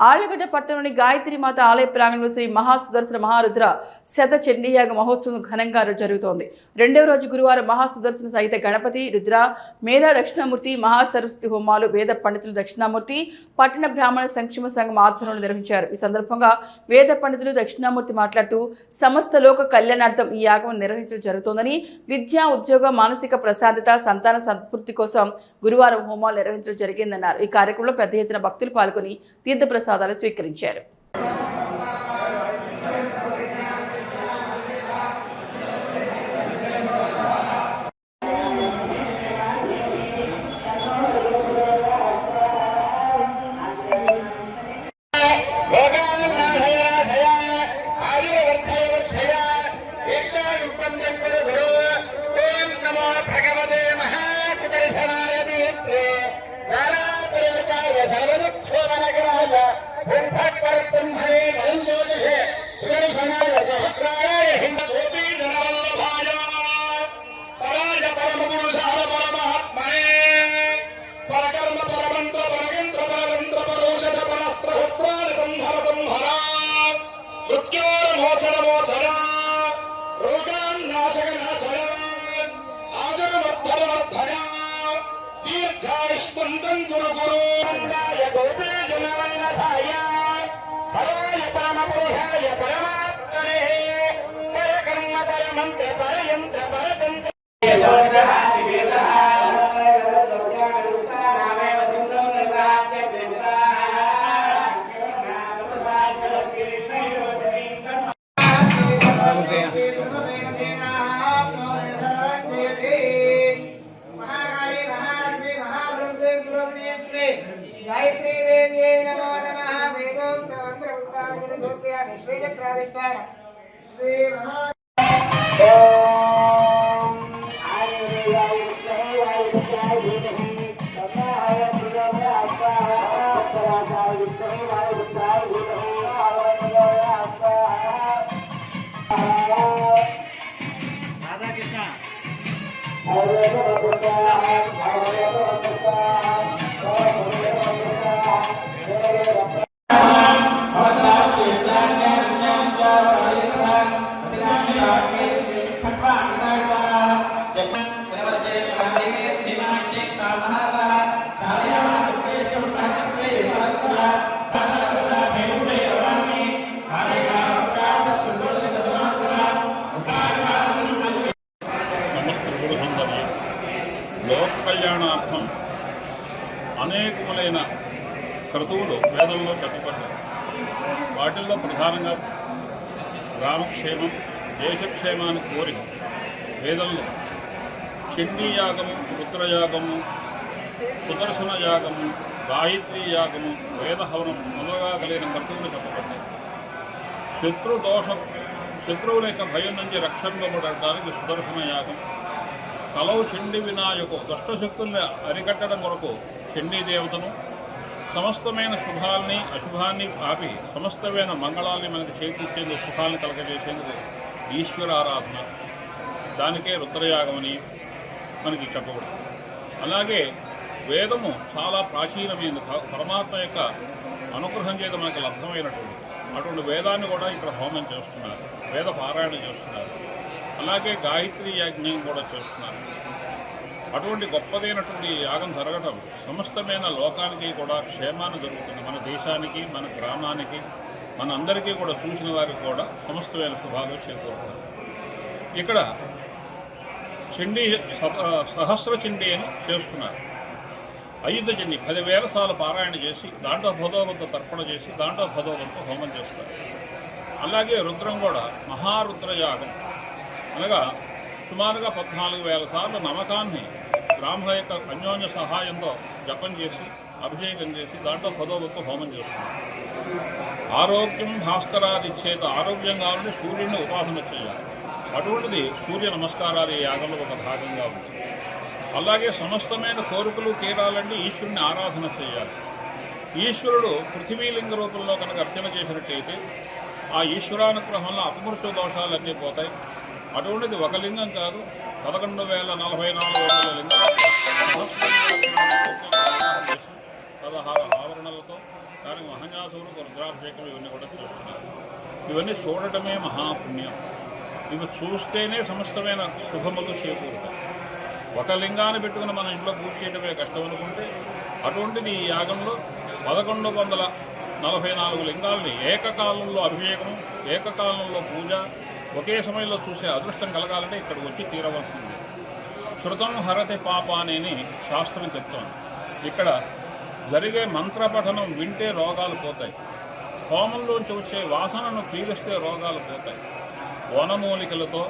ఆళ్లగడ్డ పట్టణంలోని గాయత్రీమాత ఆలయ ప్రాంగణంలో శ్రీ మహాసుదర్శన మహారుద్ర శత చండీయాగ మహోత్సవం ఘనంగా జరుగుతోంది. రెండవ రోజు గురువారం మహాసుదర్శన సహిత గణపతి, రుద్ర, మేధా దక్షిణామూర్తి, మహాసరస్వతి హోమాలు వేద పండితులు దక్షిణామూర్తి పట్టణ బ్రాహ్మణ సంక్షేమ సంఘం ఆధ్వర్యంలో నిర్వహించారు. ఈ సందర్భంగా వేద పండితులు దక్షిణామూర్తి మాట్లాడుతూ సమస్త లోక కళ్యాణార్థం ఈ యాగం నిర్వహించడం జరుగుతోందని, విద్య, ఉద్యోగ, మానసిక ప్రశాంతత, సంతాన సంతృప్తి కోసం గురువారం హోమాలు నిర్వహించడం జరిగిందన్నారు. ఈ కార్యక్రమంలో పెద్ద ఎత్తున భక్తులు పాల్గొని తీర్థ ప్రసాదాలు స్వీకరించారు. गायत्री देव्यै नमो नमः। वेदोक्त मंत्र उच्चारण गोप्यामि श्री चक्राधिष्ठान श्री महा ओम आयुर्वेदाय विद्याय विद्याय धीमहि तन्नो प्रचोदयात्। अपराधाय विद्याय विद्याय धीमहि आवरणोदयात्। राधा कृष्ण లోక కళ్యాణార్థం అనేకములైన క్రతువులు వేదంలో చెప్పబడ్డాయి. వాటిల్లో ప్రధానంగా గ్రామక్షేమం, దేశక్షేమాన్ని కోరి వేదంలో చండీ యాగము, రుద్రయాగము, సుదర్శన యాగము, గాయత్రీ యాగము, వేదహవనం మొదలుగా కలిగిన క్రతువులు చెప్పబడ్డాయి. శత్రువుల యొక్క భయం నుంచి రక్షింపబడటానికి సుదర్శన యాగం, కలవు చండీ వినాయకు దుష్టశక్తుల్ని అరికట్టడం కొరకు చండీ దేవతను, సమస్తమైన శుభాల్ని అశుభాన్ని ఆపి సమస్తమైన మంగళాన్ని మనకు చేకూర్చేందుకు సుఖాలను కలగజేసేందుకు ఈశ్వర ఆరాధన, దానికే రుద్రయాగమని మనకి చెప్పబడింది. అలాగే వేదము చాలా ప్రాచీనమైనది, పరమాత్మ యొక్క అనుగ్రహం చేత మనకు లభ్యమైనటువంటి అటువంటి వేదాన్ని కూడా ఇక్కడ హోమం చేస్తున్నారు, వేద పారాయణ చేస్తున్నారు. అలాగే గాయత్రీ యజ్ఞం కూడా చేస్తున్నారు. అటువంటి గొప్పదైనటువంటి యాగం జరగటం సమస్తమైన లోకానికి కూడా క్షేమాన్ని జరుగుతుంది. మన దేశానికి, మన గ్రామానికి, మన అందరికీ కూడా చూసిన వారికి కూడా సమస్తమైన శుభాలు చేకూరుతారు. ఇక్కడ చండీ సహస్ర చండీ అని చేస్తున్నారు. అయుధ చండీ 10,000 సార్లు పారాయణ చేసి దాంట్లో భదోవంతో తర్పణ చేసి దాంట్లో భదోవంతో హోమం చేస్తారు. అలాగే రుద్రం కూడా మహారుద్రయాగం అనగా సుమారుగా 14,000 సార్లు నమ్మకాన్ని బ్రాహ్మణ యొక్క అన్యోన్య సహాయంతో జపం చేసి అభిషేకం చేసి దాంట్లో భదోవంతో హోమం చేస్తున్నారు. ఆరోగ్యం భాస్కరాదిచ్చేత, ఆరోగ్యం కావాలంటే సూర్యుడిని ఉపాసన చేయాలి. అటువంటిది సూర్య నమస్కారాలు ఈ యాగంలో ఒక భాగంగా ఉంది. అలాగే సమస్తమైన కోరికలు తీరాలంటే ఈశ్వరుని ఆరాధన చేయాలి. ఈశ్వరుడు పృథివీలింగ రూపంలో కనుక అర్చన చేసినట్టయితే ఆ ఈశ్వరానుగ్రహంలో అపమృత్యు దోషాలన్నీ పోతాయి. అటువంటిది ఒక లింగం కాదు, 11,044 లింగాలు 16 ఆవరణలతో కానీ మహాన్యాసులకు రుద్రాభిషేకం ఇవన్నీ కూడా చేస్తున్నారు. ఇవన్నీ చూడటమే మహాపుణ్యం. ఇవి చూస్తేనే సమస్తమైన శుభములు చేకూరుతాయి. ఒక లింగాన్ని పెట్టుకుని మన ఇంట్లో పూజ చేయడమే కష్టం అనుకుంటే, అటువంటిది ఈ యాగంలో 1144 లింగాల్ని ఏకకాలంలో అభిషేకం, ఏకకాలంలో పూజ, ఒకే సమయంలో చూసే అదృష్టం కలగాలంటే ఇక్కడికి వచ్చి తీరవలసింది. శృతం హరతి పాపానేని శాస్త్రం చెప్తోంది. ఇక్కడ జరిగే మంత్రపఠనం వింటే రోగాలు పోతాయి. హోమంలోంచి వచ్చే వాసనను పీలిస్తే రోగాలు పోతాయి. వనమూలికలతో,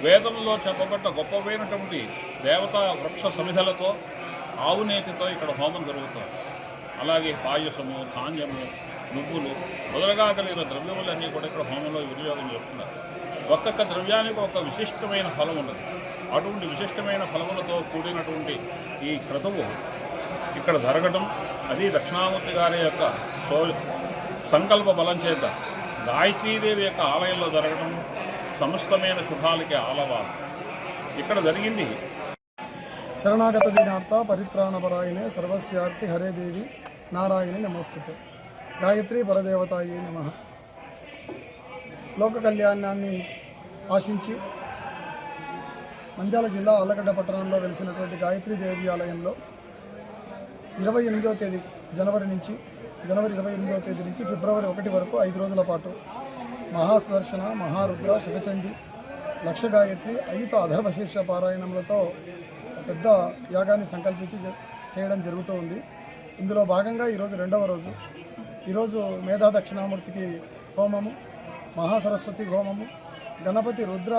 వేదంలో చెప్పబడ్డ గొప్పవైనటువంటి దేవతా వృక్ష సమిధలతో, ఆవునేతితో ఇక్కడ హోమం జరుగుతుంది. అలాగే పాయసము, ధాన్యము, నువ్వులు మొదలుగా కలిగిన ద్రవ్యములన్నీ కూడా ఇక్కడ హోమంలో వినియోగం చేస్తున్నారు. ఒక్కొక్క ద్రవ్యానికి ఒక విశిష్టమైన ఫలం ఉన్నది. అటువంటి విశిష్టమైన ఫలములతో కూడినటువంటి ఈ క్రతువు ఇక్కడ జరగడం, అది దక్షిణామూర్తి గారి యొక్క సంకల్ప బలం చేత గాయత్రీదేవి యొక్క ఆలయంలో జరగడం సమస్తమైన శుభాలకి ఆలవాలు. ఇక్కడ జరిగింది. శరణాగత దీనార్థ పరిత్రాణపరాయణే సర్వస్యార్థి హరే దేవి నారాయణి నమోస్తుతే. గాయత్రి పరదేవతాయే నమః. లోక కళ్యాణాన్ని ఆశించి నంద్యాల జిల్లా ఆళ్లగడ్డ పట్టణంలో వెలిసినటువంటి గాయత్రీ దేవి ఆలయంలో 28వ తేదీ జనవరి 28వ తేదీ నుంచి ఫిబ్రవరి 1 వరకు 5 రోజుల పాటు మహాసుదర్శన, మహారుద్ర, శతచండి, లక్ష గాయత్రి, 5 అధర్వశీర్ష పారాయణములతో పెద్ద యాగాన్ని సంకల్పించి చేయడం జరుగుతూ ఉంది. ఇందులో భాగంగా ఈరోజు 2వ రోజు. ఈరోజు మేధా దక్షిణామూర్తికి హోమము, మహాసరస్వతి హోమము, గణపతి రుద్ర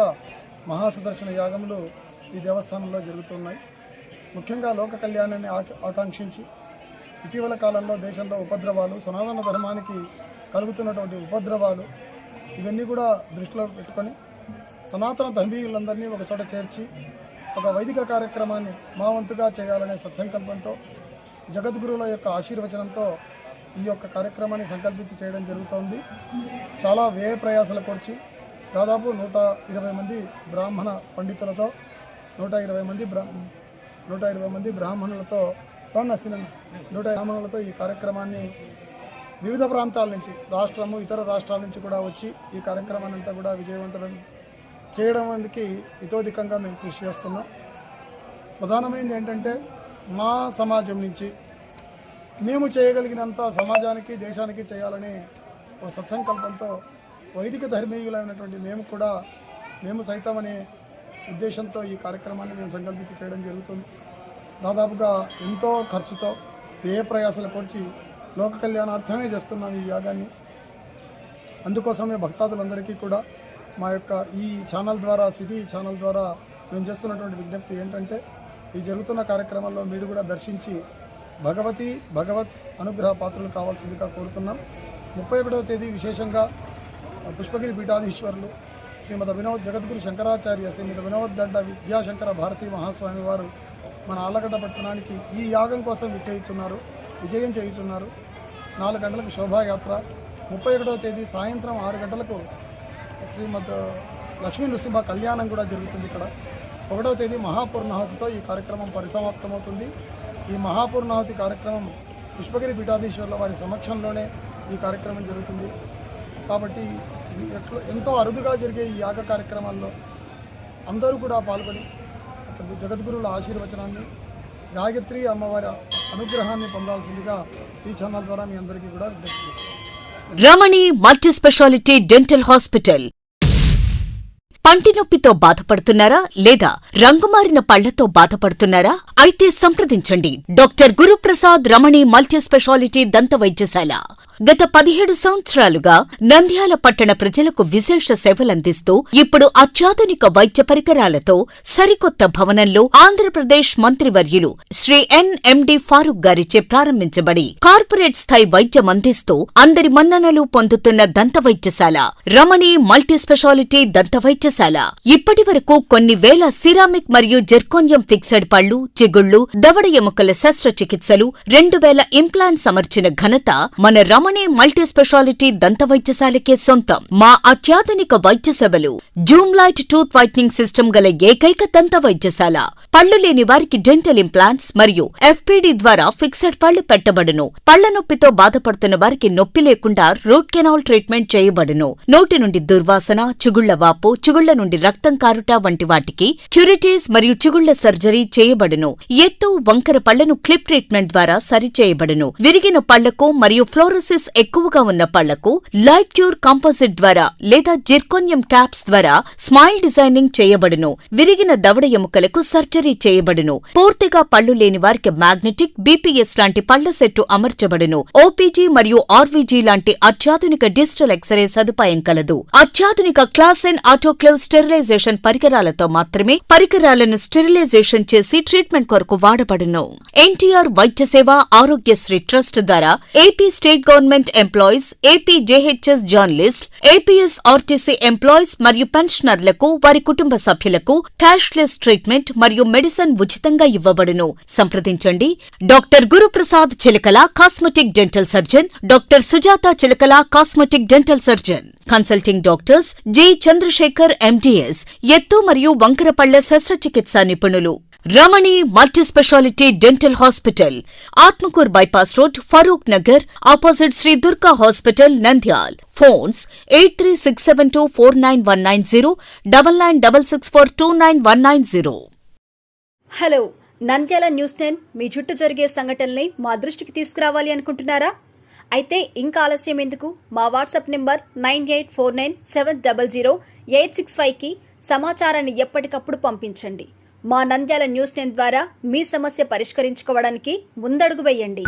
మహాసుదర్శన యాగములు ఈ దేవస్థానంలో జరుగుతున్నాయి. ముఖ్యంగా లోక కళ్యాణాన్ని ఆకాంక్షించి ఇటీవల కాలంలో దేశంలో ఉపద్రవాలు, సనాతన ధర్మానికి కలుగుతున్నటువంటి ఉపద్రవాలు, ఇవన్నీ కూడా దృష్టిలో పెట్టుకొని సనాతన ధర్మీయులందరినీ ఒక చోట చేర్చి ఒక వైదిక కార్యక్రమాన్ని మా వంతుగా చేయాలనే సత్సంకల్పంతో, జగద్గురువుల యొక్క ఆశీర్వచనంతో ఈ యొక్క కార్యక్రమాన్ని సంకల్పించి చేయడం జరుగుతోంది. చాలా వ్యయ ప్రయాసాలు కూర్చి దాదాపు 120 మంది బ్రాహ్మణ పండితులతో, 120 మంది బ్రాహ్మణులతో, 100 బ్రాహ్మణులతో ఈ కార్యక్రమాన్ని వివిధ ప్రాంతాల నుంచి, రాష్ట్రము, ఇతర రాష్ట్రాల నుంచి కూడా వచ్చి ఈ కార్యక్రమాన్ని అంతా కూడా విజయవంతం చేయడానికి ఇతోధికంగా మేము కృషి చేస్తున్నాం. ప్రధానమైనది ఏంటంటే మా సమాజం నుంచి మేము చేయగలిగినంత సమాజానికి, దేశానికి చేయాలనే ఒక సత్సంకల్పంతో వైదిక ధర్మీయులైనటువంటి మేము సైతం అనే ఉద్దేశంతో ఈ కార్యక్రమాన్ని మేము సంకల్పించి చేయడం జరుగుతుంది. దాదాపుగా ఎంతో ఖర్చుతో, వ్యయ ప్రయాసాలు కూర్చి లోక కళ్యాణార్థమే చేస్తున్నాం ఈ యాగాన్ని. అందుకోసమే భక్తాదులందరికీ కూడా మా యొక్క ఈ ఛానల్ ద్వారా, సిటీ ఛానల్ ద్వారా మేము చేస్తున్నటువంటి విజ్ఞప్తి ఏంటంటే, ఈ జరుగుతున్న కార్యక్రమంలో మీరు కూడా దర్శించి భగవత్ అనుగ్రహ పాత్రలు కావాల్సిందిగా కోరుతున్నాం. 31వ తేదీ విశేషంగా పుష్పగిరి పీఠాధీశ్వరులు శ్రీమద్ వినోద్ జగద్గురు శంకరాచార్య శ్రీమద్ వినోద్ దండ విద్యాశంకర భారతీ మహాస్వామి వారు మన ఆళ్లగడ్డ పట్టణానికి ఈ యాగం కోసం విజయం చేయుచున్నారు. 4 గంటలకు శోభాయాత్ర, 31వ తేదీ సాయంత్రం 6 గంటలకు శ్రీమద్ లక్ష్మీ నృసింహ కళ్యాణం కూడా జరుగుతుంది ఇక్కడ. 1వ తేదీ మహాపూర్ణాహుతితో ఈ కార్యక్రమం పరిసమాప్తమవుతుంది. ఈ మహాపూర్ణాహుతి కార్యక్రమం పుష్పగిరి పీఠాధీశ్వరుల వారి సమక్షంలోనే ఈ కార్యక్రమం జరుగుతుంది. కాబట్టి ఎంతో అరుదుగా జరిగే ఈ యాగ కార్యక్రమాల్లో అందరూ కూడా పాల్గొని జగద్గురువుల ఆశీర్వచనాన్ని, గాయత్రి అమ్మవారి అనుగ్రహాన్ని పొందాల్సిందిగా ఈ ఛానల్ ద్వారా మీ అందరికీ కూడా విజ్ఞప్తి చేస్తున్నాను. రమణి మల్టీ స్పెషాలిటీ డెంటల్ హాస్పిటల్. పంటి నొప్పితో బాధపడుతున్నారా లేదా రంగుమారిన పళ్లతో బాధపడుతున్నారా? అయితే సంప్రదించండి డాక్టర్ గురుప్రసాద్ రమణి మల్టీ స్పెషాలిటీ దంత వైద్యశాల. గత 17 సంవత్సరాలుగా నంద్యాల పట్టణ ప్రజలకు విశేష సేవలందిస్తూ ఇప్పుడు అత్యాధునిక వైద్య పరికరాలతో సరికొత్త భవనంలో ఆంధ్రప్రదేశ్ మంత్రివర్యులు శ్రీ ఎన్ఎండి ఫారూక్ గారిచే ప్రారంభించబడి కార్పొరేట్ స్థాయి వైద్యం అందిస్తూ అందరి మన్ననలు పొందుతున్న దంత వైద్యశాల రమణి మల్టీ స్పెషాలిటీ దంత వైద్యశాల. ఇప్పటి వరకు కొన్ని వేల సిరామిక్ మరియు జెర్కోనియం ఫిక్సెడ్ పళ్లు, చిగుళ్లు, దవడ ఎముకల శస్త్రచికిత్సలు, 2000 ఇంప్లాంట్స్ అమర్చిన ఘనత మన రమణి మల్టీ స్పెషాలిటీ దంత వైద్యశాలకే సొంతం. మా అత్యాధునిక వైద్య సేవలు జూమ్లైట్ టూత్ వైట్నింగ్ సిస్టమ్ గల ఏకైక దంత వైద్యశాల. పళ్లు లేని వారికి డెంటల్ ఇంప్లాంట్స్ మరియు FPD ద్వారా ఫిక్సెడ్ పళ్లు పెట్టబడును. పళ్ల నొప్పితో బాధపడుతున్న వారికి నొప్పి లేకుండా రూట్ కెనాల్ ట్రీట్మెంట్ చేయబడును. నోటి నుండి దుర్వాసన, చిగుళ్ల వాపు, చిగుళ్ల నుండి రక్తం కారుట వంటి వాటికి క్యూరిటీస్ మరియు చిగుళ్ల సర్జరీ చేయబడును. ఎత్తు, వంకర పళ్లను క్లిప్ ట్రీట్మెంట్ ద్వారా సరిచేయబడును. విరిగిన పళ్లకు మరియు ఫ్లోరోసిస్ ఎక్కువగా ఉన్న పళ్లకు లైట్ క్యూర్ కాంపోజిట్ ద్వారా లేదా జిర్కోనియం క్యాప్స్ ద్వారా స్మైల్ డిజైనింగ్ చేయబడును. విరిగిన దవడ ఎముకలకు సర్జరీ చేయబడును. పూర్తిగా పళ్లు లేని వారికి మ్యాగ్నెటిక్, BPS లాంటి పళ్ల సెట్టు అమర్చబడును. OPG మరియు RVG లాంటి అత్యాధునిక డిజిటల్ ఎక్స్రే సదుపాయం కలదు. అత్యాధునిక క్లాస్ N ఆటోక్లేవ్ స్టెరిలైజేషన్ పరికరాలతో మాత్రమే పరికరాలను స్టెరిలైజేషన్ చేసి ట్రీట్మెంట్ కొరకు వాడబడును. NTR వైద్య సేవ ఆరోగ్యశ్రీ ట్రస్ట్ ద్వారా AP state government employees, AP JHS journalist, APS RTC employees మరియు పెన్షనర్లకు వారి కుటుంబ సభ్యులకు క్యాష్లెస్ ట్రీట్మెంట్ మరియు మెడిసిన్ ఉచితంగా ఇవ్వబడును. సంప్రదించండి. Doctor Guruprasad Chilakala, cosmetic dental surgeon, doctor Sujata Chilakala, cosmetic dental surgeon. Consulting doctors G. Chandrashekar MDS, ఎత్తు మరియు వంకర పళ్ల శస్త్రచికిత్సా నిపుణులు. Ramani multi specialty dental hospital, Atmakur bypass road, Farooq Nagar, opposite Shri Durga hospital, Nandyal. Phones 8367249190, 9966429190. Hello, Nandyala news 10 మీ చుట్టూ జరిగే సంఘటనల్ని మా దృష్టికి తీసుకురావాలి అనుకుంటున్నారా? అయితే ఇంకా ఆలస్యం ఎందుకు? మా వాట్సాప్ నెంబర్ 9849700865కి సమాచారాన్ని ఎప్పటికప్పుడు పంపించండి. మా నంద్యాల న్యూస్ 10 ద్వారా మీ సమస్య పరిష్కరించుకోవడానికి ముందడుగు వేయండి.